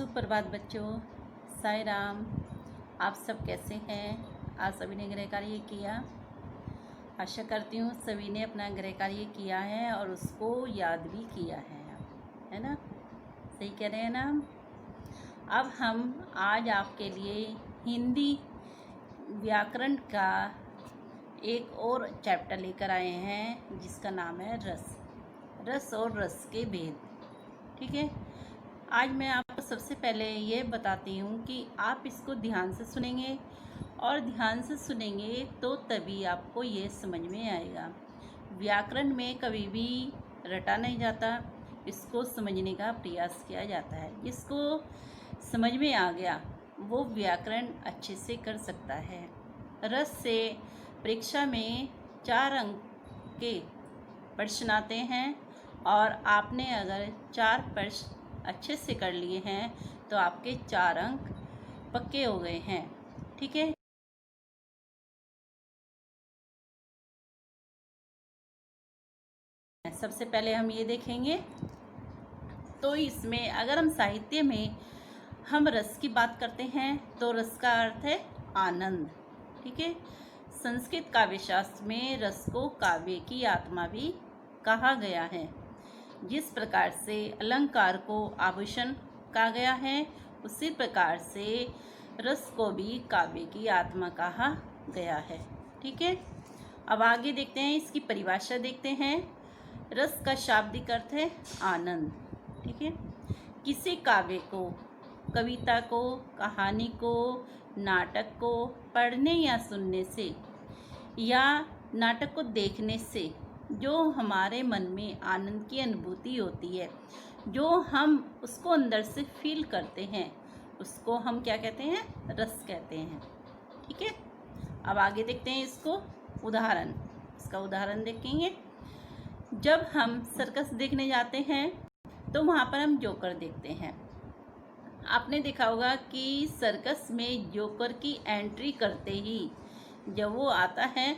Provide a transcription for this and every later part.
सुप्रभात बच्चों, साई राम। आप सब कैसे हैं? आज सभी ने गृह कार्य किया। आशा करती हूँ सभी ने अपना गृह कार्य किया है और उसको याद भी किया है ना? सही कह रहे हैं ना? अब हम आज आपके लिए हिंदी व्याकरण का एक और चैप्टर लेकर आए हैं जिसका नाम है रस और रस के भेद। ठीक है, आज मैं आपको सबसे पहले ये बताती हूँ कि आप इसको ध्यान से सुनेंगे और ध्यान से सुनेंगे तो तभी आपको ये समझ में आएगा। व्याकरण में कभी भी रटा नहीं जाता, इसको समझने का प्रयास किया जाता है। जिसको समझ में आ गया वो व्याकरण अच्छे से कर सकता है। रस से परीक्षा में 4 अंक के प्रश्न आते हैं और आपने अगर 4 प्रश्न अच्छे से कर लिए हैं तो आपके 4 अंक पक्के हो गए हैं। ठीक है, सबसे पहले हम ये देखेंगे। तो इसमें अगर हम साहित्य में हम रस की बात करते हैं तो रस का अर्थ है आनंद। ठीक है, संस्कृत काव्यशास्त्र में रस को काव्य की आत्मा भी कहा गया है। जिस प्रकार से अलंकार को आभूषण कहा गया है, उसी प्रकार से रस को भी काव्य की आत्मा कहा गया है। ठीक है, अब आगे देखते हैं, इसकी परिभाषा देखते हैं। रस का शाब्दिक अर्थ है आनंद। ठीक है, किसी काव्य को, कविता को, कहानी को, नाटक को पढ़ने या सुनने से या नाटक को देखने से जो हमारे मन में आनंद की अनुभूति होती है, जो हम उसको अंदर से फील करते हैं, उसको हम क्या कहते हैं? रस कहते हैं। ठीक है, अब आगे देखते हैं इसका उदाहरण देखेंगे। जब हम सर्कस देखने जाते हैं तो वहाँ पर हम जोकर देखते हैं। आपने देखा होगा कि सर्कस में जोकर की एंट्री करते ही जब वो आता है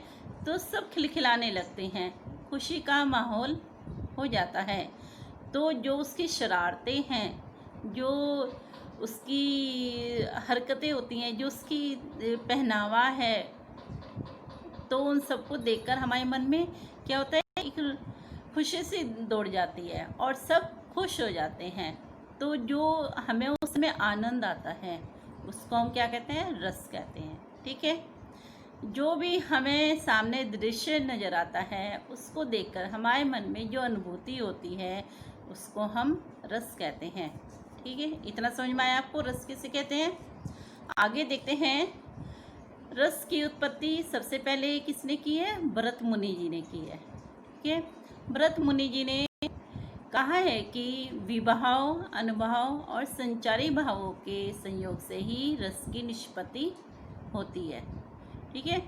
तो सब खिलखिलाने लगते हैं, खुशी का माहौल हो जाता है। तो जो उसकी शरारतें हैं, जो उसकी हरकतें होती हैं, जो उसकी पहनावा है, तो उन सबको देखकर हमारे मन में क्या होता है? एक खुशी से दौड़ जाती है और सब खुश हो जाते हैं। तो जो हमें उसमें आनंद आता है उसको हम क्या कहते हैं? रस कहते हैं। ठीक है, जो भी हमें सामने दृश्य नज़र आता है उसको देखकर हमारे मन में जो अनुभूति होती है उसको हम रस कहते हैं। ठीक है, इतना समझ में आया आपको रस किसे कहते हैं? आगे देखते हैं। रस की उत्पत्ति सबसे पहले किसने की है? भरत मुनि जी ने की है। ठीक है, भरत मुनि जी ने कहा है कि विभाव, अनुभाव और संचारी भावों के संयोग से ही रस की निष्पत्ति होती है। ठीक है,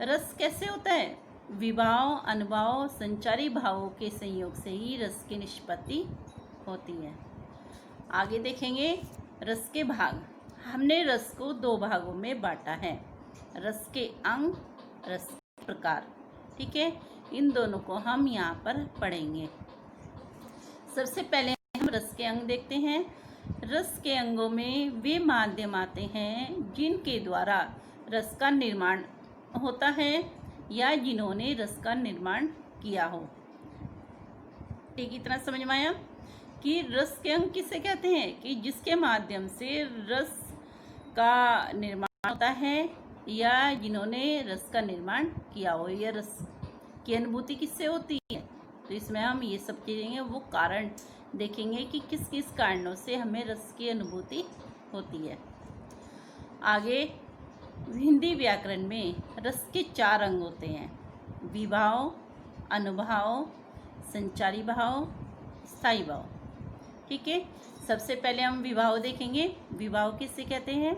रस कैसे होता है? विभाव, अनुभाव, संचारी भावों के संयोग से ही रस की निष्पत्ति होती है। आगे देखेंगे रस के भाग। हमने रस को 2 भागों में बांटा है, रस के अंग, रस के प्रकार। ठीक है, इन दोनों को हम यहाँ पर पढ़ेंगे। सबसे पहले हम रस के अंग देखते हैं। रस के अंगों में वे माध्यम आते हैं जिनके द्वारा रस का निर्माण होता है या जिन्होंने रस का निर्माण किया हो। ठीक, इतना समझ में आया कि रस के अंग किसे कहते हैं? कि जिसके माध्यम से रस का निर्माण होता है या जिन्होंने रस का निर्माण किया हो, या रस की अनुभूति किससे होती है। तो इसमें हम ये सब चीज़ें वो कारण देखेंगे कि किस किस कारणों से हमें रस की अनुभूति होती है। आगे हिंदी व्याकरण में रस के 4 अंग होते हैं: विभाव, अनुभाव, संचारी भाव, स्थायी भाव। ठीक है, सबसे पहले हम विभाव देखेंगे। विभाव किसे कहते हैं?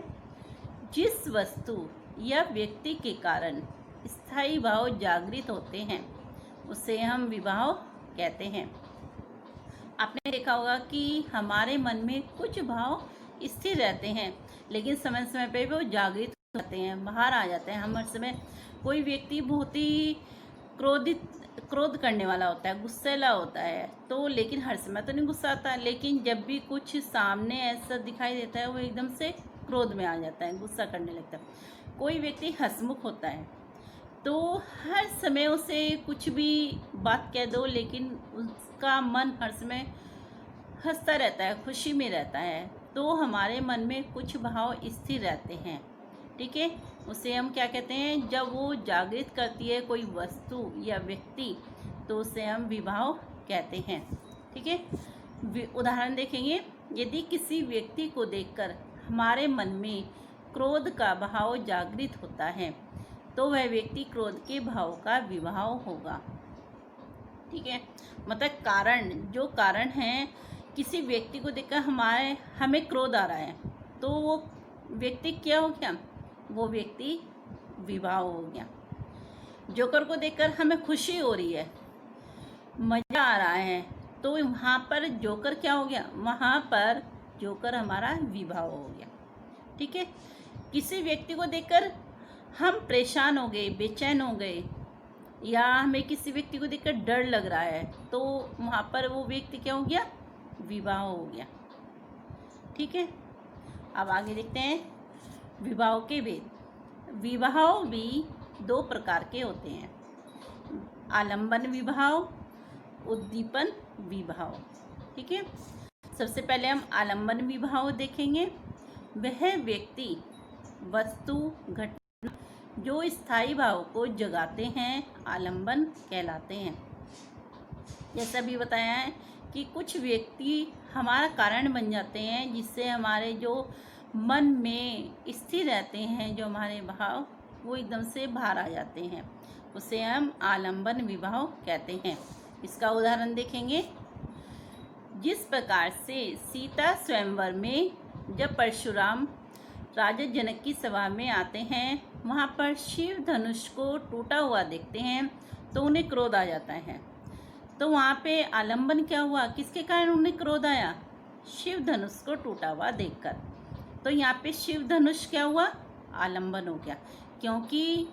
जिस वस्तु या व्यक्ति के कारण स्थायी भाव जागृत होते हैं उसे हम विभाव कहते हैं। आपने देखा होगा कि हमारे मन में कुछ भाव स्थिर रहते हैं लेकिन समय समय पे वो जागृत हो जाते हैं, बाहर आ जाते हैं। हर समय कोई व्यक्ति बहुत ही क्रोधित क्रोध करने वाला होता है, गुस्सैला होता है, तो लेकिन हर समय तो नहीं गुस्सा आता, लेकिन जब भी कुछ सामने ऐसा दिखाई देता है वो एकदम से क्रोध में आ जाता है, गुस्सा करने लगता है। कोई व्यक्ति हंसमुख होता है, तो हर समय उसे कुछ भी बात कह दो लेकिन उसका मन हर समय हंसता रहता है, खुशी में रहता है, तो हमारे मन में कुछ भाव स्थिर रहते हैं। ठीक है, उसे हम क्या कहते हैं, जब वो जागृत करती है कोई वस्तु या व्यक्ति, तो उसे हम विभाव कहते हैं। ठीक है, उदाहरण देखेंगे। यदि किसी व्यक्ति को देखकर हमारे मन में क्रोध का भाव जागृत होता है, तो वह व्यक्ति क्रोध के भाव का विभाव होगा। ठीक है, मतलब कारण, जो कारण है, किसी व्यक्ति को देखकर हमें क्रोध आ रहा है, तो वो व्यक्ति क्या हो गया, वो व्यक्ति विभाव हो गया। जोकर को देखकर हमें खुशी हो रही है, मज़ा आ रहा है, तो वहाँ पर जोकर क्या हो गया, वहाँ पर जोकर हमारा विभाव हो गया। ठीक है, किसी व्यक्ति को देखकर हम परेशान हो गए, बेचैन हो गए, या हमें किसी व्यक्ति को देखकर डर लग रहा है, तो वहाँ पर वो व्यक्ति क्या हो गया, विभाव हो गया। ठीक है, अब आगे देखते हैं विभाव के भेद। विभाव भी दो प्रकार के होते हैं, आलंबन विभाव, उद्दीपन विभाव। ठीक है, सबसे पहले हम आलंबन विभाव देखेंगे। वह व्यक्ति, वस्तु, घटना जो स्थायी भाव को जगाते हैं आलंबन कहलाते हैं। जैसा भी बताया है कि कुछ व्यक्ति हमारा कारण बन जाते हैं, जिससे हमारे जो मन में स्थिर रहते हैं, जो हमारे भाव वो एकदम से बाहर आ जाते हैं, उसे हम आलंबन विभाव कहते हैं। इसका उदाहरण देखेंगे। जिस प्रकार से सीता स्वयंवर में जब परशुराम राजा जनक की सभा में आते हैं, वहाँ पर शिव धनुष को टूटा हुआ देखते हैं तो उन्हें क्रोध आ जाता है। तो वहाँ पे आलंबन क्या हुआ, किसके कारण उन्हें क्रोध आया, शिव धनुष को टूटा हुआ देखकर। तो यहाँ पे शिव धनुष क्या हुआ, आलंबन हो गया, क्योंकि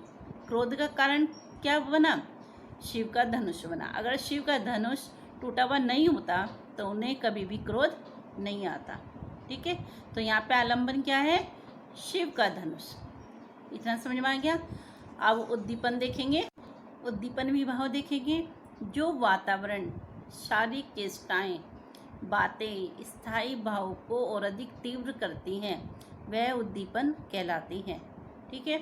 क्रोध का कारण क्या बना, शिव का धनुष बना। अगर शिव का धनुष टूटा हुआ नहीं होता तो उन्हें कभी भी क्रोध नहीं आता। ठीक है, तो यहाँ पे आलंबन क्या है, शिव का धनुष। इतना समझ में आ गया। अब उद्दीपन देखेंगे। उद्दीपन विभाव देखेंगे। जो वातावरण, शारीरिक चेष्टाएं, बातें स्थायी भाव को और अधिक तीव्र करती हैं, वह उद्दीपन कहलाती हैं। ठीक है,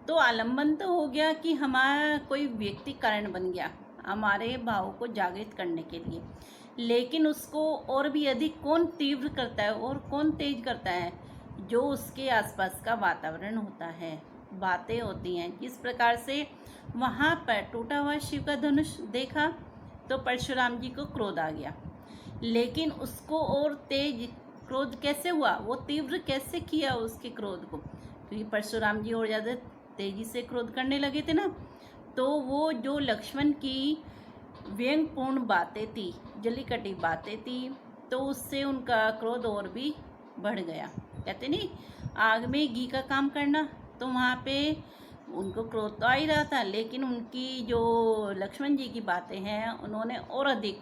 तो आलंबन तो हो गया कि हमारा कोई व्यक्ति कारण बन गया हमारे भाव को जागृत करने के लिए, लेकिन उसको और भी अधिक कौन तीव्र करता है और कौन तेज करता है, जो उसके आसपास का वातावरण होता है, बातें होती हैं। जिस प्रकार से वहाँ पर टूटा हुआ शिव का धनुष देखा तो परशुराम जी को क्रोध आ गया, लेकिन उसको और तेज क्रोध कैसे हुआ, वो तीव्र कैसे किया उसके क्रोध को, क्योंकि परशुराम जी और ज़्यादा तेजी से क्रोध करने लगे थे ना। तो वो जो लक्ष्मण की व्यंगपूर्ण बातें थी, जलीकटी बातें थी, तो उससे उनका क्रोध और भी बढ़ गया। कहते नहीं, आग में घी का काम करना, तो वहाँ पे उनको क्रोध तो आ ही रहा था, लेकिन उनकी जो लक्ष्मण जी की बातें हैं उन्होंने और अधिक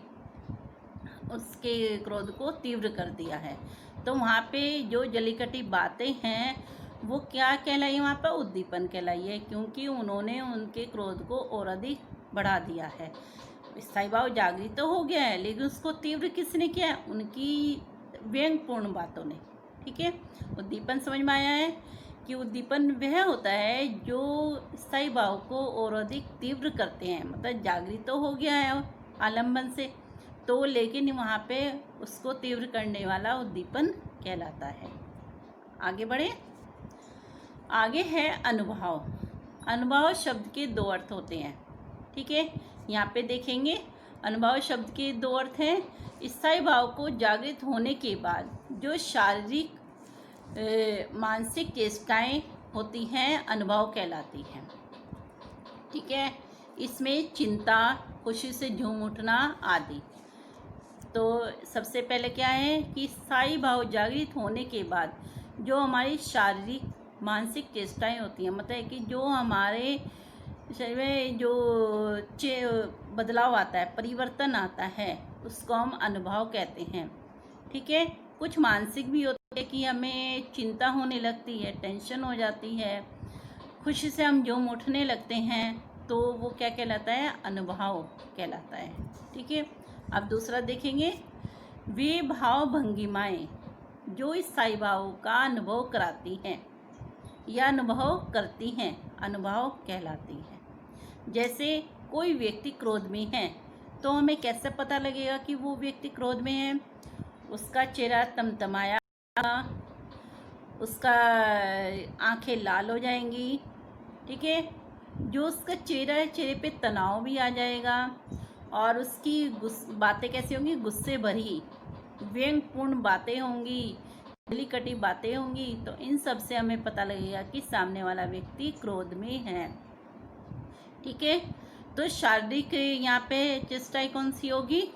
उसके क्रोध को तीव्र कर दिया है। तो वहाँ पे जो जलीकटी बातें हैं वो क्या कहलाई, वहाँ पर उद्दीपन कहलाई है, क्योंकि उन्होंने उनके क्रोध को और अधिक बढ़ा दिया है। स्थायी भाव जागृत तो हो गया है, लेकिन उसको तीव्र किसने किया, उनकी व्यंगपूर्ण बातों ने। ठीक है, उद्दीपन समझ में आया है कि उद्दीपन वह होता है जो स्थायी भाव को और अधिक तीव्र करते हैं, मतलब जागृत तो हो गया है आलंबन से, तो लेकिन वहाँ पे उसको तीव्र करने वाला उद्दीपन कहलाता है। आगे बढ़े। आगे है अनुभव। अनुभव शब्द के दो अर्थ होते हैं। ठीक है, यहाँ पे देखेंगे अनुभव शब्द के दो अर्थ हैं। स्थायी भाव को जागृत होने के बाद जो शारीरिक मानसिक चेष्टाएं होती हैं अनुभव कहलाती हैं। ठीक है, इसमें चिंता, खुशी से झूम उठना आदि। तो सबसे पहले क्या है कि स्थायी भाव जागृत होने के बाद जो हमारी शारीरिक मानसिक चेष्टाएं होती हैं, मतलब कि जो हमारे शरीर में जो बदलाव आता है, परिवर्तन आता है, उसको हम अनुभव कहते हैं। ठीक है। कुछ मानसिक भी होते हैं कि हमें चिंता होने लगती है, टेंशन हो जाती है, खुशी से हम झूम उठने लगते हैं, तो वो क्या कहलाता है? अनुभव कहलाता है। ठीक है। अब दूसरा देखेंगे, वे भाव भंगिमाएँ जो स्थायी भाव का अनुभव कराती हैं या अनुभव करती हैं, अनुभव कहलाती हैं। जैसे कोई व्यक्ति क्रोध में है, तो हमें कैसे पता लगेगा कि वो व्यक्ति क्रोध में है? उसका चेहरा तमतमाया, उसका आंखें लाल हो जाएंगी। ठीक है। जो उसका चेहरा है, चेहरे पे तनाव भी आ जाएगा, और उसकी बातें कैसी होंगी? गुस्से भरी, व्यंगपूर्ण बातें होंगी, गली कटी बातें होंगी। तो इन सब से हमें पता लगेगा कि सामने वाला व्यक्ति क्रोध में है। ठीक है। तो शारीरिक यहाँ पे चेष्टाएं कौन सी होगी?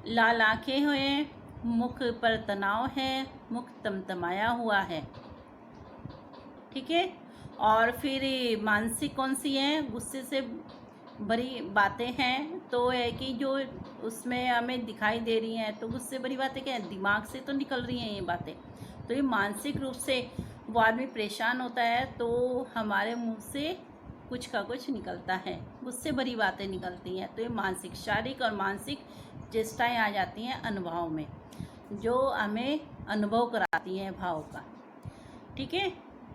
लाल आंखें हुए, मुख पर तनाव है, मुख तमतमाया हुआ है। ठीक है। और फिर मानसिक कौन सी है? गुस्से से भरी बातें हैं, तो है कि जो उसमें हमें दिखाई दे रही हैं, तो गुस्से भरी बातें क्या है? दिमाग से तो निकल रही हैं ये बातें। तो ये मानसिक रूप से वो आदमी परेशान होता है, तो हमारे मुंह से कुछ का कुछ निकलता है, गुस्से भरी बातें निकलती हैं। तो ये मानसिक, शारीरिक और मानसिक चेष्टाएं आ जाती हैं अनुभव में, जो हमें अनुभव कराती हैं भाव का। ठीक है।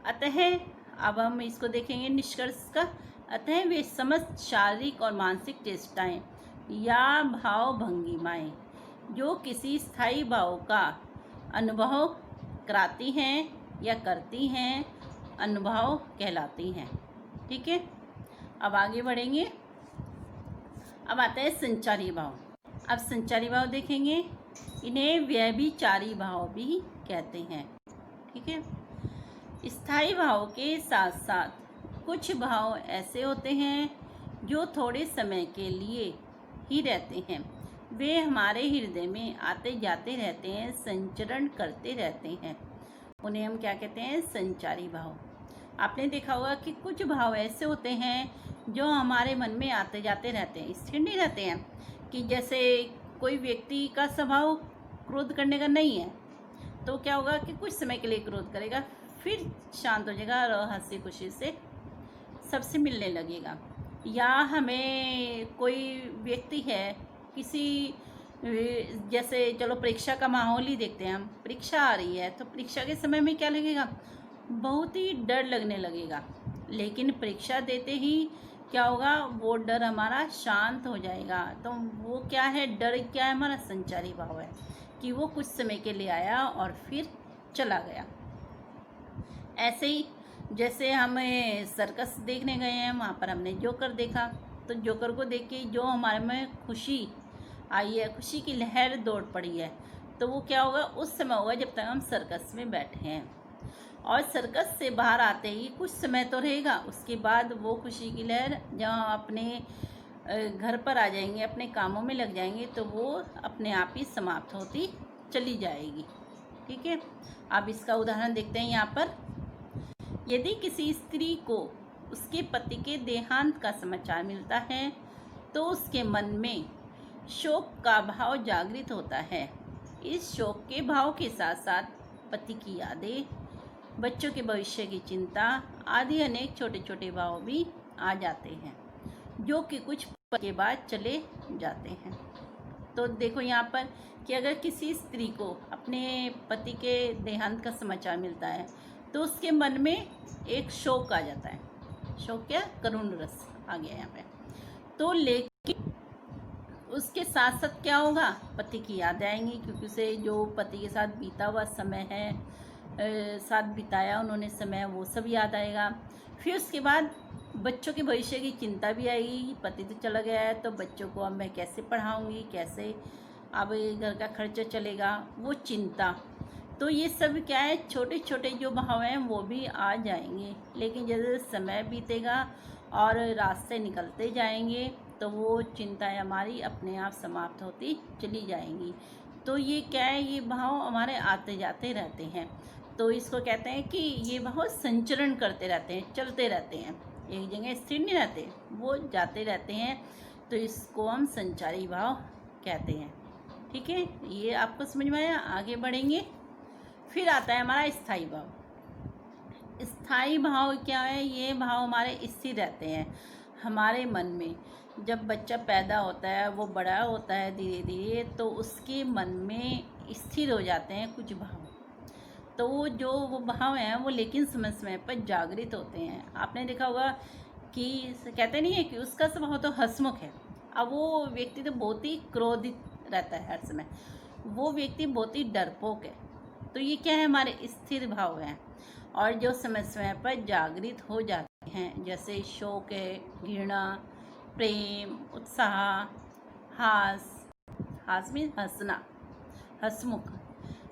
अतः अब हम इसको देखेंगे निष्कर्ष का। अतः वे समस्त शारीरिक और मानसिक चेष्टाएं या भाव भंगिमाएं जो किसी स्थायी भाव का अनुभव कराती हैं या करती हैं, अनुभव कहलाती हैं। ठीक है। अब आगे बढ़ेंगे। अब आता है संचारी भाव। अब संचारी भाव देखेंगे। इन्हें व्यभिचारी भाव भी कहते हैं। ठीक है। स्थायी भाव के साथ साथ कुछ भाव ऐसे होते हैं जो थोड़े समय के लिए ही रहते हैं। वे हमारे हृदय में आते जाते रहते हैं, संचरण करते रहते हैं। उन्हें हम क्या कहते हैं? संचारी भाव। आपने देखा होगा कि कुछ भाव ऐसे होते हैं जो हमारे मन में आते जाते रहते हैं, स्थिर नहीं रहते हैं। कि जैसे कोई व्यक्ति का स्वभाव क्रोध करने का नहीं है, तो क्या होगा कि कुछ समय के लिए क्रोध करेगा, फिर शांत हो जाएगा और हंसी खुशी से सबसे मिलने लगेगा। या हमें कोई व्यक्ति है, किसी जैसे चलो परीक्षा का माहौल ही देखते हैं हम, परीक्षा आ रही है, तो परीक्षा के समय में क्या लगेगा? बहुत ही डर लगने लगेगा। लेकिन परीक्षा देते ही क्या होगा? वो डर हमारा शांत हो जाएगा। तो वो क्या है? डर क्या है? हमारा संचारी भाव है कि वो कुछ समय के लिए आया और फिर चला गया। ऐसे ही जैसे हम सर्कस देखने गए हैं, वहाँ पर हमने जोकर देखा, तो जोकर को देख के जो हमारे में खुशी आई है, खुशी की लहर दौड़ पड़ी है, तो वो क्या होगा? उस समय होगा जब तक हम सर्कस में बैठे हैं। और सर्कस से बाहर आते ही कुछ समय तो रहेगा, उसके बाद वो खुशी की लहर जब हम अपने घर पर आ जाएंगे, अपने कामों में लग जाएंगे, तो वो अपने आप ही समाप्त होती चली जाएगी। ठीक है। अब इसका उदाहरण देखते हैं यहाँ पर। यदि किसी स्त्री को उसके पति के देहांत का समाचार मिलता है, तो उसके मन में शोक का भाव जागृत होता है। इस शोक के भाव के साथ साथ पति की यादें, बच्चों के भविष्य की चिंता आदि अनेक छोटे छोटे भाव भी आ जाते हैं, जो कि कुछ पल के बाद चले जाते हैं। तो देखो यहाँ पर कि अगर किसी स्त्री को अपने पति के देहांत का समाचार मिलता है, तो उसके मन में एक शोक आ जाता है। शोक क्या? करुण रस आ गया यहाँ पे। तो लेकिन उसके साथ साथ क्या होगा? पति की याद आएंगी, क्योंकि उसे जो पति के साथ बीता हुआ समय है, साथ बिताया उन्होंने समय, वो सब याद आएगा। फिर उसके बाद बच्चों के भविष्य की चिंता भी आएगी। पति तो चला गया है, तो बच्चों को अब मैं कैसे पढ़ाऊँगी, कैसे अब घर का खर्चा चलेगा, वो चिंता। तो ये सब क्या है? छोटे छोटे जो भाव हैं वो भी आ जाएंगे। लेकिन जैसे समय बीतेगा और रास्ते निकलते जाएंगे, तो वो चिंताएं हमारी अपने आप समाप्त होती चली जाएंगी। तो ये क्या है? ये भाव हमारे आते जाते रहते हैं। तो इसको कहते हैं कि ये भाव संचरण करते रहते हैं, चलते रहते हैं, एक जगह स्थिर नहीं रहते, वो जाते रहते हैं। तो इसको हम संचारी भाव कहते हैं। ठीक है, ये आपको समझ में आया। आगे बढ़ेंगे। फिर आता है हमारा स्थायी भाव। स्थायी भाव क्या है? ये भाव हमारे स्थिर रहते हैं हमारे मन में। जब बच्चा पैदा होता है, वो बड़ा होता है धीरे धीरे, तो उसके मन में स्थिर हो जाते हैं कुछ भाव। तो वो भाव हैं वो लेकिन समय समय पर जागृत होते हैं। आपने देखा होगा कि कहते नहीं है कि उसका स्वभाव तो हंसमुख है। अब वो व्यक्ति तो बहुत ही क्रोधित रहता है हर समय, वो व्यक्ति बहुत ही डरपोक है। तो ये क्या है? हमारे स्थिर भाव हैं और जो समय समय पर जागृत हो जाते हैं, जैसे शोक है, घृणा, प्रेम, उत्साह, हास में हंसना, हंसमुख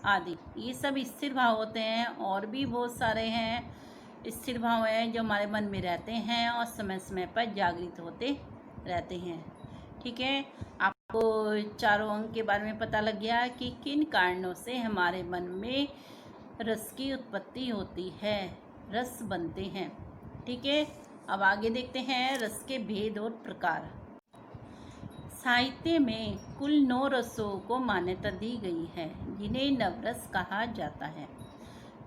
आदि, ये सब स्थिर भाव होते हैं। और भी बहुत सारे हैं स्थिर भाव हैं जो हमारे मन में रहते हैं और समय समय पर जागृत होते रहते हैं। ठीक है, आपको चारों अंग के बारे में पता लग गया कि किन कारणों से हमारे मन में रस की उत्पत्ति होती है, रस बनते हैं। ठीक है, अब आगे देखते हैं रस के भेद और प्रकार। साहित्य में कुल 9 रसों को मान्यता दी गई है जिन्हें नवरस कहा जाता है।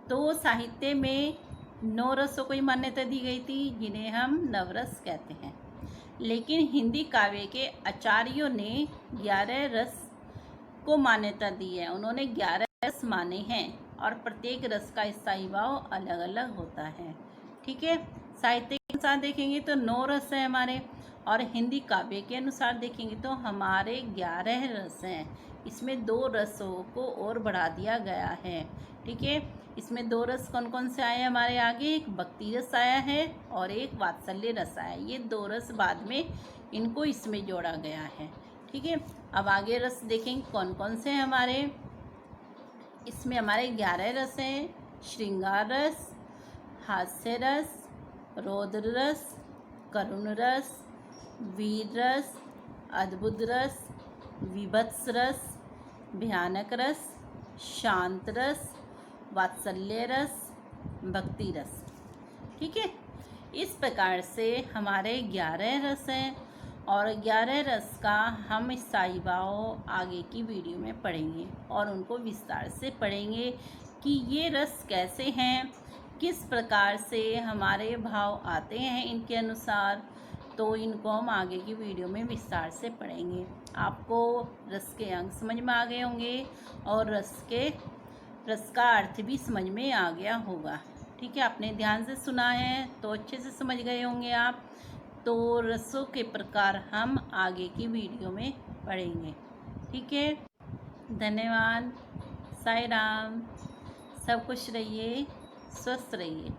तो साहित्य में 9 रसों को ही मान्यता दी गई थी जिन्हें हम नवरस कहते हैं। लेकिन हिंदी काव्य के आचार्यों ने 11 रस को मान्यता दी है। उन्होंने 11 रस माने हैं और प्रत्येक रस का स्थायी भाव अलग अलग होता है। ठीक है, साहित्य के अनुसार देखेंगे तो 9 रस हैं हमारे, और हिंदी काव्य के अनुसार देखेंगे तो हमारे 11 रस हैं। इसमें 2 रसों को और बढ़ा दिया गया है। ठीक है, इसमें 2 रस कौन कौन से आए हमारे आगे? एक भक्ति रस आया है और एक वात्सल्य रस आया। ये 2 रस बाद में इनको इसमें जोड़ा गया है। ठीक है, अब आगे रस देखेंगे कौन कौन से हैं हमारे। इसमें हमारे 11 रस हैं। श्रृंगार रस, हास्य रस, रौद्र रस, करुण रस, वीर रस, अद्भुत रस, विभत्स रस, भयानक रस, शांत रस, वात्सल्य रस, भक्ति रस। ठीक है, इस प्रकार से हमारे 11 रस हैं और 11 रस का हम स्थायी भाव आगे की वीडियो में पढ़ेंगे और उनको विस्तार से पढ़ेंगे कि ये रस कैसे हैं, किस प्रकार से हमारे भाव आते हैं इनके अनुसार। तो इनको हम आगे की वीडियो में विस्तार से पढ़ेंगे। आपको रस के अंग समझ में आ गए होंगे और रस का अर्थ भी समझ में आ गया होगा। ठीक है, आपने ध्यान से सुना है तो अच्छे से समझ गए होंगे आप। तो रसों के प्रकार हम आगे की वीडियो में पढ़ेंगे। ठीक है, धन्यवाद। साईं राम। सब खुश रहिए, स्वस्थ रहिए।